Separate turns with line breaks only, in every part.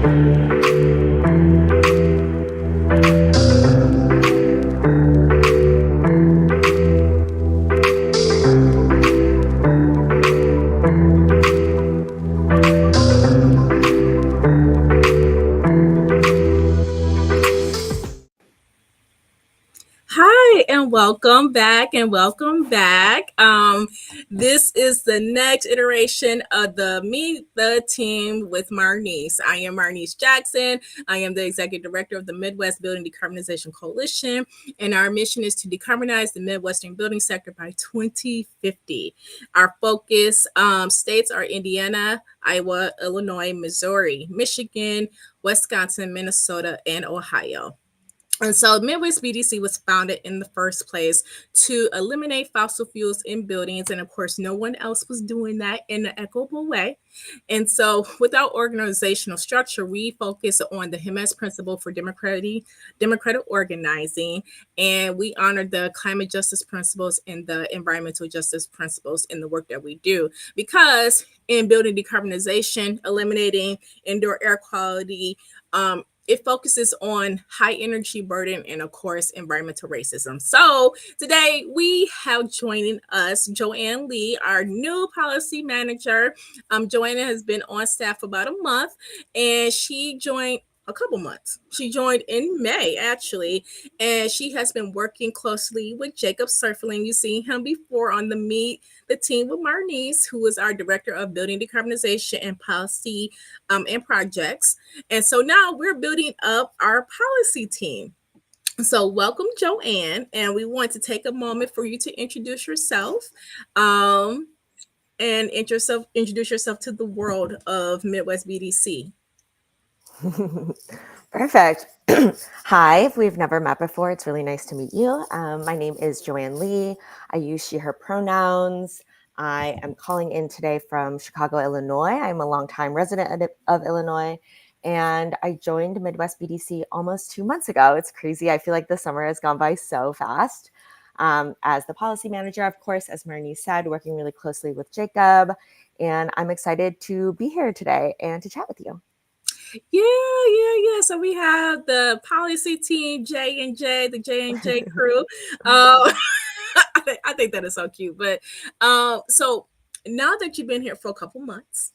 Hi, and welcome back, and welcome back. This is the next iteration of the Meet the Team with Marnese. I am Marnese Jackson. I am the Executive Director of the Midwest Building Decarbonization Coalition, and our mission is to decarbonize the Midwestern building sector by 2050. Our focus states are Indiana, Iowa, Illinois, Missouri, Michigan, Wisconsin, Minnesota, and Ohio. And so Midwest BDC was founded in the first place to eliminate fossil fuels in buildings. And of course, no one else was doing that in an equitable way. And so with our organizational structure, we focus on the HIMES principle for democratic organizing. And we honor the climate justice principles and the environmental justice principles in the work that we do. Because in building decarbonization, eliminating indoor air quality, it focuses on high energy burden and, of course, environmental racism. So today we have joining us Joanne Lee, our new policy manager. Joanne has been on staff for about a month, and she joined a couple months. She joined in May, actually, and she has been working closely with Jacob Surfling. You've seen him before on the Meet the Team with Marnese, who is our Director of Building Decarbonization and Policy and Projects. And so now we're building up our policy team. So welcome, Joanne, and we want to take a moment for you to introduce yourself and introduce yourself to the world of Midwest BDC.
Perfect. Hi, if we've never met before, it's really nice to meet you. My name is Joanne Lee. I use she, her pronouns. I am calling in today from Chicago, Illinois. I'm a longtime resident of Illinois, and I joined Midwest BDC almost 2 months ago. It's crazy. I feel like the summer has gone by so fast. As the policy manager, of course, as Marnese said, working really closely with Jacob, and I'm excited to be here today and to chat with you.
Yeah. So we have the policy team, J&J, the J&J crew. I think that is so cute. But so now that you've been here for a couple months,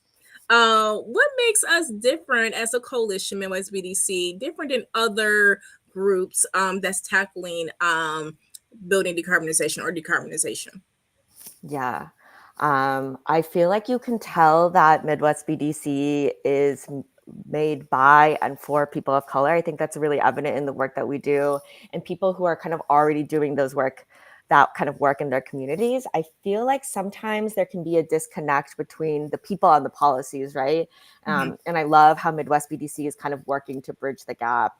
what makes us different as a coalition, Midwest BDC, different than other groups that's tackling building decarbonization or decarbonization?
Yeah. I feel like you can tell that Midwest BDC is made by and for people of color. I think that's really evident in the work that we do and people who are kind of already doing that kind of work in their communities. I feel like sometimes there can be a disconnect between the people and the policies, right? And I love how Midwest BDC is kind of working to bridge the gap.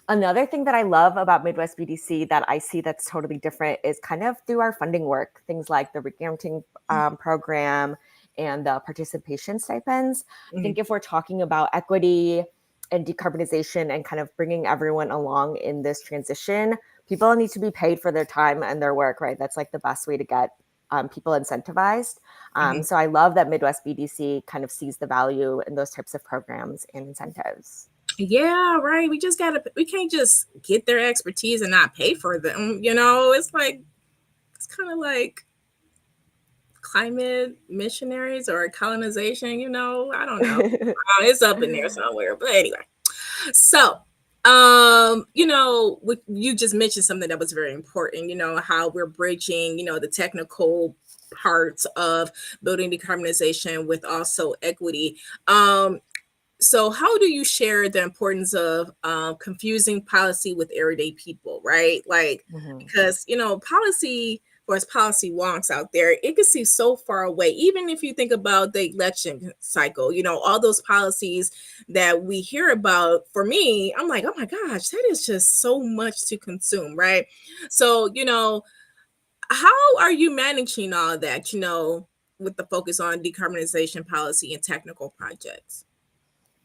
Another thing that I love about Midwest BDC that I see that's totally different is kind of through our funding work, things like the regaranting program and the participation stipends. I think if we're talking about equity and decarbonization and kind of bringing everyone along in this transition, people need to be paid for their time and their work, right? That's like the best way to get people incentivized. So I love that Midwest BDC kind of sees the value in those types of programs and incentives.
Yeah, right. We can't just get their expertise and not pay for them. It's kind of like climate missionaries or colonization, I don't know. It's up in there somewhere. But anyway, so you just mentioned something that was very important, how we're bridging, the technical parts of building decarbonization with also equity. So how do you share the importance of confusing policy with everyday people, right? Because, policy, or as policy wonks out there, it can seem so far away. Even if you think about the election cycle, all those policies that we hear about, for me, I'm like, oh my gosh, that is just so much to consume, right? So, how are you managing all that, with the focus on decarbonization policy and technical projects?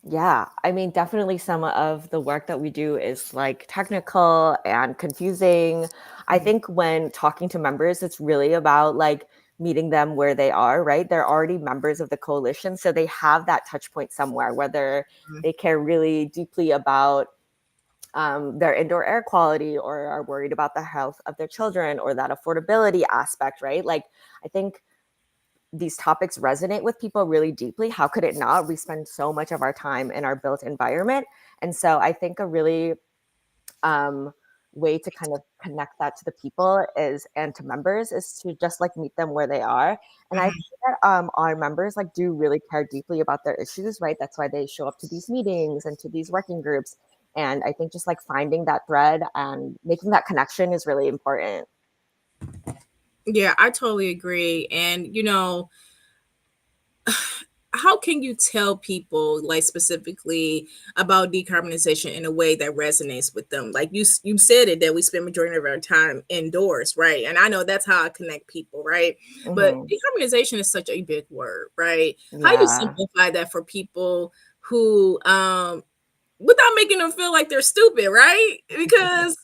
Yeah, I mean, definitely some of the work that we do is like technical and confusing. I think when talking to members, it's really about like meeting them where they are, right? They're already members of the coalition, so they have that touch point somewhere, whether they care really deeply about their indoor air quality or are worried about the health of their children or that affordability aspect, right? Like, I think these topics resonate with people really deeply. How could it not? We spend so much of our time in our built environment. And so I think a really um, way to kind of connect that to the people is and to members is to just like meet them where they are. And I think
Mhm.
that our members like do really care deeply about their issues, right? That's why they show up to these meetings and to these working groups. And I think just like finding that thread and making that connection is really important.
Yeah, I totally agree. And how can you tell people like specifically about decarbonization in a way that resonates with them? Like you said it that we spend majority of our time indoors, right? And I know that's how I connect people, right? But
Hmm.
decarbonization is such a big word, right? How do you
Yeah.
simplify that for people who without making them feel like they're stupid, right? Because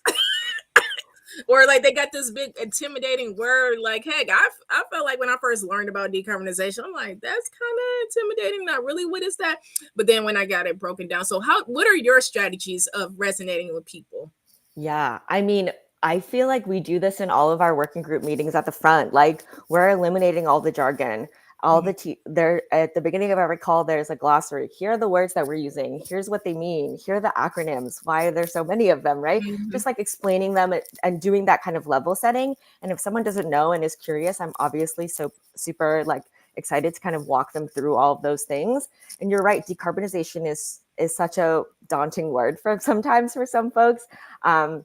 or like they got this big intimidating word like, heck, I felt like when I first learned about decarbonization, I'm like, that's kind of intimidating. Not really, what is that? But then when I got it broken down, so what are your strategies of resonating with people?
Yeah, I mean, I feel like we do this in all of our working group meetings at the front. Like we're eliminating all the jargon. All
Mhm.
the there at the beginning of every call, there's a glossary. Here are the words that we're using. Here's what they mean. Here are the acronyms. Why are there so many of them? Right?
Mhm.
Just like explaining them and doing that kind of level setting. And if someone doesn't know and is curious, I'm obviously so super like excited to kind of walk them through all of those things. And you're right, decarbonization is such a daunting word for sometimes for some folks. Um,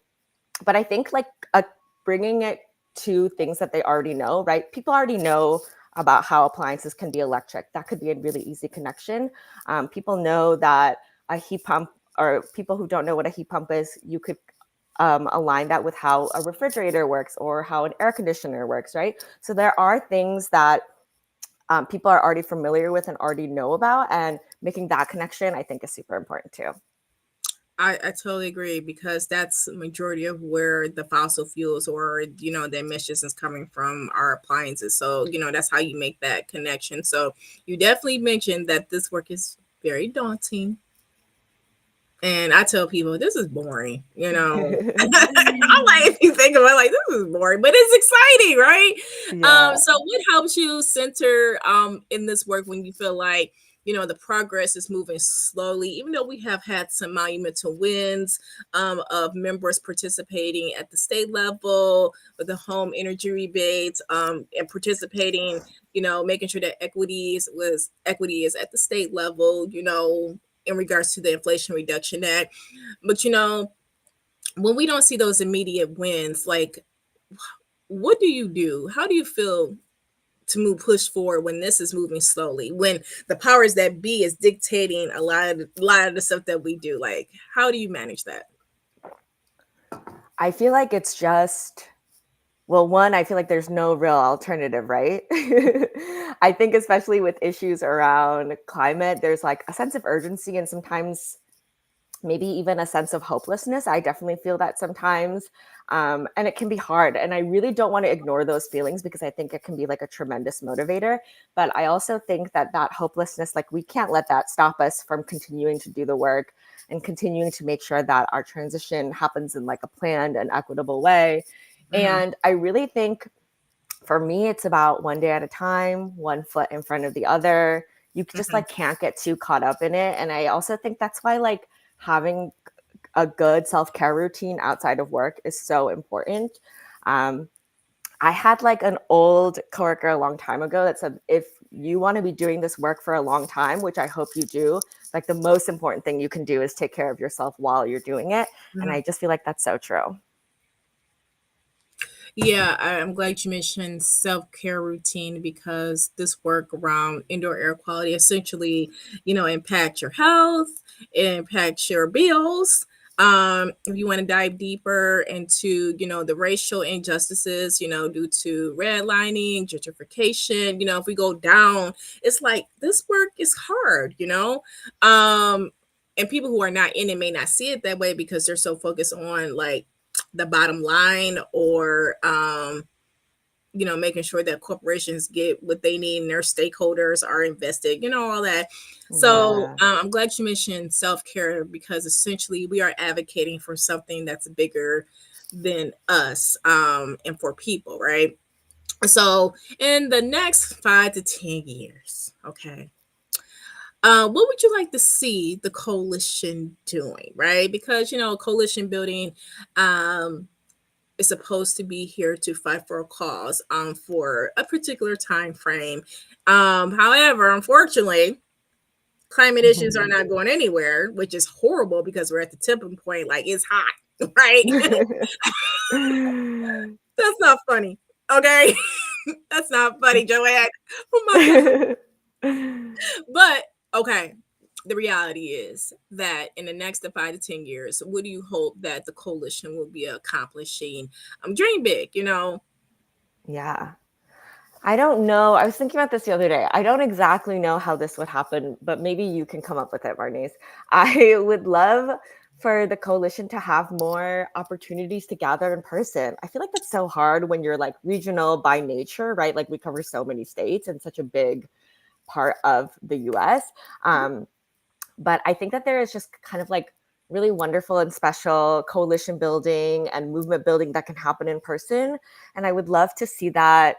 but I think like bringing it to things that they already know, right? People already know about how appliances can be electric. That could be a really easy connection. People know that a heat pump, or people who don't know what a heat pump is, you could align that with how a refrigerator works or how an air conditioner works, right? So there are things that people are already familiar with and already know about, and making that connection, I think, is super important too.
I totally agree because that's the majority of where the fossil fuels or the emissions is coming from our appliances. So that's how you make that connection. So you definitely mentioned that this work is very daunting. And I tell people this is boring, I'm like, if you think about it, like this is boring, but it's exciting, right?
Yeah.
So what helps you center in this work when you feel like the progress is moving slowly, even though we have had some monumental wins of members participating at the state level with the home energy rebates and participating, making sure that equity is at the state level, in regards to the Inflation Reduction Act. But when we don't see those immediate wins, like what do you do? How do you feel to move push forward when this is moving slowly? When the powers that be is dictating a lot of the stuff that we do. Like, how do you manage that?
I feel like it's just, well, one, I feel like there's no real alternative, right? I think especially with issues around climate, there's like a sense of urgency and sometimes maybe even a sense of hopelessness. I definitely feel that sometimes. And it can be hard. And I really don't want to ignore those feelings because I think it can be like a tremendous motivator. But I also think that that hopelessness, like we can't let that stop us from continuing to do the work and continuing to make sure that our transition happens in like a planned and equitable way.
Mhm.
And I really think for me, it's about one day at a time, one foot in front of the other. You just
Mhm.
like can't get too caught up in it. And I also think that's why like having a good self-care routine outside of work is so important. Um, I had like an old coworker a long time ago that said, if you want to be doing this work for a long time, which I hope you do, like the most important thing you can do is take care of yourself while you're doing it. And
Mhm.
I just feel like that's so true.
Yeah, I'm glad you mentioned self care routine because this work around indoor air quality essentially, impacts your health, it impacts your bills. If you want to dive deeper into, the racial injustices, due to redlining, gentrification, if we go down, it's like this work is hard, and people who are not in it may not see it that way because they're so focused on like the bottom line or making sure that corporations get what they need and their stakeholders are invested, all that. So
Yeah.
I'm glad you mentioned self care because essentially we are advocating for something that's bigger than us, and for people, right? So in the next 5 to 10 years, okay, what would you like to see the coalition doing, right? Because coalition building, um, is supposed to be here to fight for a cause, for a particular time frame. However, unfortunately, climate issues are not going anywhere, which is horrible because we're at the tipping point. Like it's hot, right? That's not funny. Okay. That's not funny, Joanne. Oh my God. But okay. The reality is that in the next 5 to 10 years, what do you hope that the coalition will be accomplishing? Dream big,
Yeah. I don't know. I was thinking about this the other day. I don't exactly know how this would happen, but maybe you can come up with it, Marnese. I would love for the coalition to have more opportunities to gather in person. I feel like that's so hard when you're like regional by nature, right? Like we cover so many states and such a big part of the US. Um, but I think that there is just kind of like really wonderful and special coalition building and movement building that can happen in person. And I would love to see that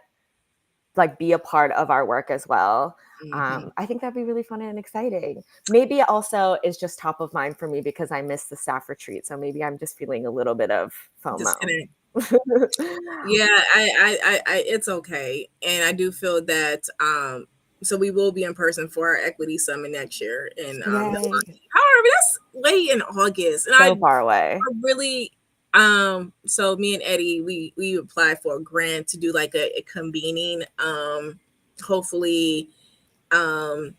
like be a part of our work as well.
Mm-hmm.
I think that'd be really fun and exciting. Maybe also is just top of mind for me because I missed the staff retreat. So maybe I'm just feeling a little bit of FOMO.
Disconnect. Yeah, it's okay, and I do feel that. So we will be in person for our equity summit next year in
Yay.
Milwaukee. However, that's late in August, and
So far away.
I really so me and Eddie we applied for a grant to do like a convening, hopefully um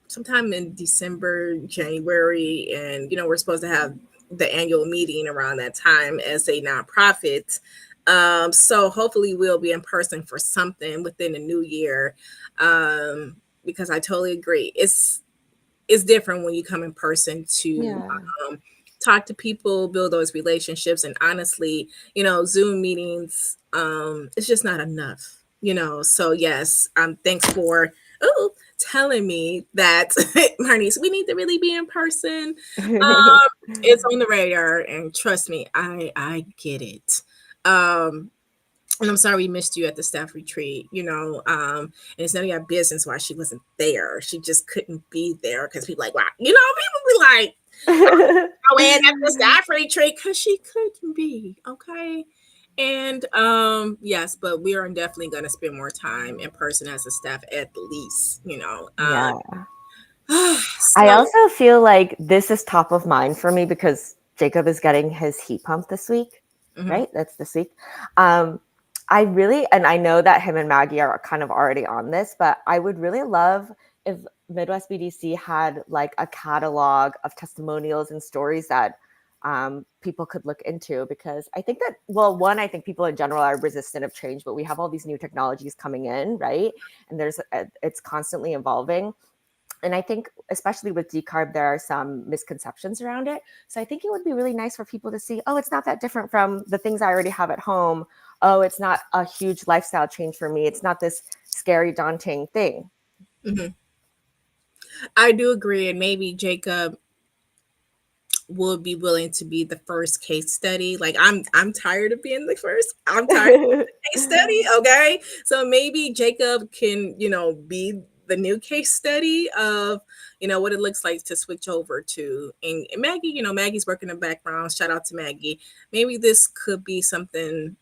sometime in December, January, and we're supposed to have the annual meeting around that time as a nonprofit. So hopefully we'll be in person for something within the new year. Because I totally agree. It's different when you come in person to
Yeah.
talk to people, build those relationships, and honestly, Zoom meetings, it's just not enough. So yes, thanks for telling me that, Marnice, we need to really be in person. It's on the radar, and trust me, I get it. Um, and I'm sorry we missed you at the staff retreat, and it's none of your business why she wasn't there. She just couldn't be there because people like, wow, people be like, oh, and at the staff retreat because she couldn't be, okay. And yes, but we are definitely going to spend more time in person as a staff at the least.
Yeah. I
So
also feel like this is top of mind for me because Jacob is getting his heat pump this week,
mhm.
right? That's this week. Um, I really, and I know that him and Maggie are kind of already on this, but I would really love if Midwest BDC had like a catalog of testimonials and stories that people could look into because I think that, well, one, I think people in general are resistant of change, but we have all these new technologies coming in, right? And it's constantly evolving. And I think, especially with decarb, there are some misconceptions around it. So I think it would be really nice for people to see, oh, it's not that different from the things I already have at home. Oh, it's not a huge lifestyle change for me. It's not this scary, daunting thing.
Mhm. I do agree, and maybe Jacob will be willing to be the first case study. Like I'm tired of being the first. I'm tired of the case study. Okay. So maybe Jacob can, be the new case study of, what it looks like to switch over to, and Maggie, Maggie's working in the background. Shout out to Maggie. Maybe this could be something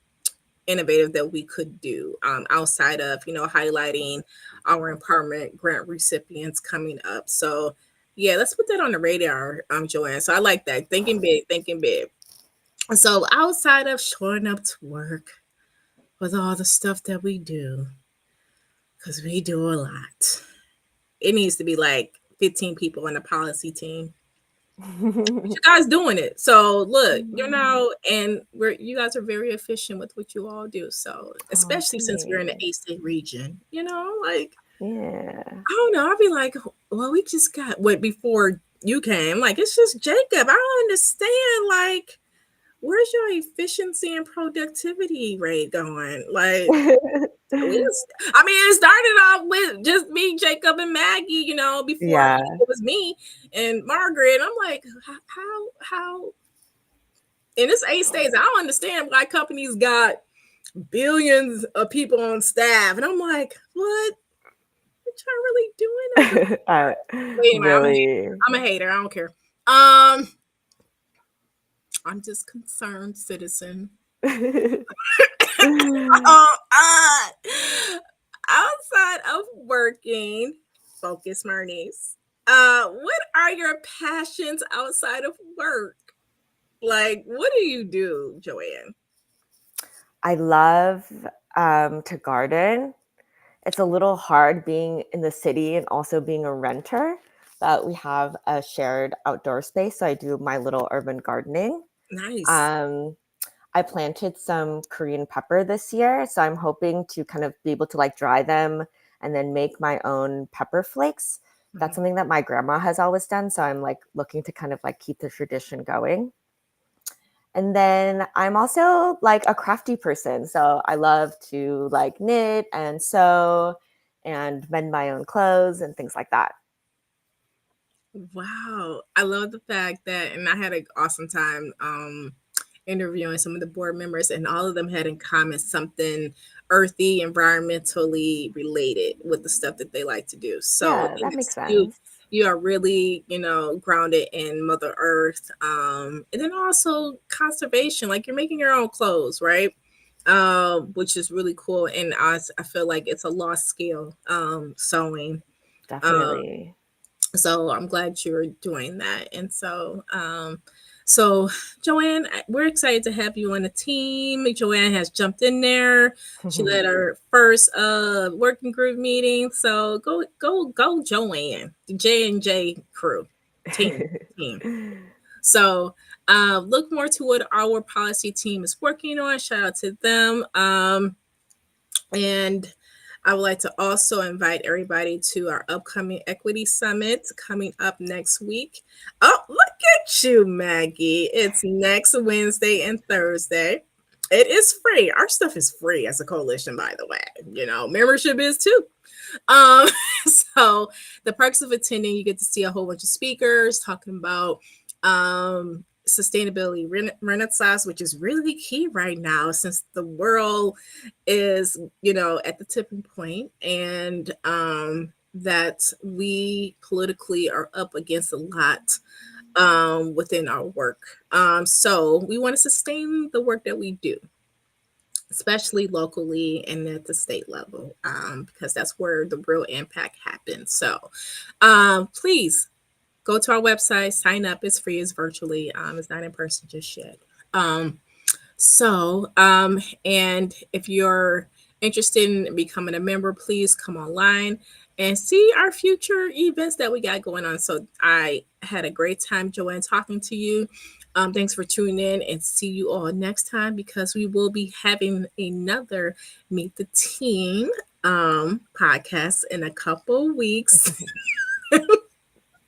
innovative that we could do, outside of highlighting our empowerment grant recipients coming up. So yeah, let's put that on the radar, Joanne. So I like that, thinking big, thinking big. So outside of showing up to work with all the stuff that we do, because we do a lot, it needs to be like 15 people on the policy team. But you guys doing it. So look, and you guys are very efficient with what you all do. So
Oh,
especially since we're in the
thanks.
A-State region, like
Yeah.
I don't know. I'll be like, well, we just got what before you came. Like, it's just Jacob. I don't understand. Like, where's your efficiency and productivity rate going? Like, I mean, it started off with just me, Jacob, and Maggie. Before
Yeah.
it was me and Margaret. I'm like, how? In this 8 states, I don't understand why companies got billions of people on staff, and I'm like, what y'all really doing over?
uh,
But anyway,
really.
I'm a hater. I don't care. Um, I'm just concerned citizen. Uh, uh, Outside of working, focus, Marnese. What are your passions outside of work? Like, what do you do, Joanne?
I love to garden. It's a little hard being in the city and also being a renter, but we have a shared outdoor space. So I do my little urban gardening.
Nice.
Um, I planted some Korean pepper this year. So I'm hoping to kind of be able to like dry them and then make my own pepper flakes. That's
Mhm.
something that my grandma has always done. So I'm like looking to kind of like keep the tradition going. And then I'm also like a crafty person. So I love to like knit and sew and mend my own clothes and things like that.
Wow. I love the fact that, and I had an awesome time interviewing some of the board members, and all of them had in common something earthy, environmentally related with the stuff that they like to do. So
Yeah, that makes
you
sense.
you are really, grounded in Mother Earth, and then also conservation. Like, you're making your own clothes, right? Which is really cool, and I feel like it's a lost skill, sewing. Um,
Definitely.
so I'm glad you're doing that. And so Joanne, we're excited to have you on the team. Joanne has jumped in there. She led our first working group meeting. So go, Joanne, the J&J crew team. So look more to what our policy team is working on. Shout out to them. And I would like to also invite everybody to our upcoming equity summit coming up next week. Oh, look at you, Maggie. It's next Wednesday and Thursday. It is free. Our stuff is free as a coalition, by the way. Membership is too. Um, so the perks of attending, you get to see a whole bunch of speakers talking about sustainability renaissance, which is really key right now since the world is, at the tipping point, and that we politically are up against a lot within our work. So we want to sustain the work that we do, especially locally and at the state level, because that's where the real impact happens. So please go to our website, sign up. It's free, it's virtually, it's not in person just yet. And if you're interested in becoming a member, please come online and see our future events that we got going on. So I had a great time, Joanne, talking to you. Thanks for tuning in, and see you all next time, because we will be having another Meet the Team podcast in a couple weeks.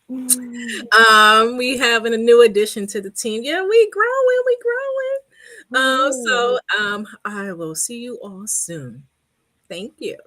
We having a new addition to the team. Yeah, we growing, we growing.
Woo.
I will see you all soon. Thank you.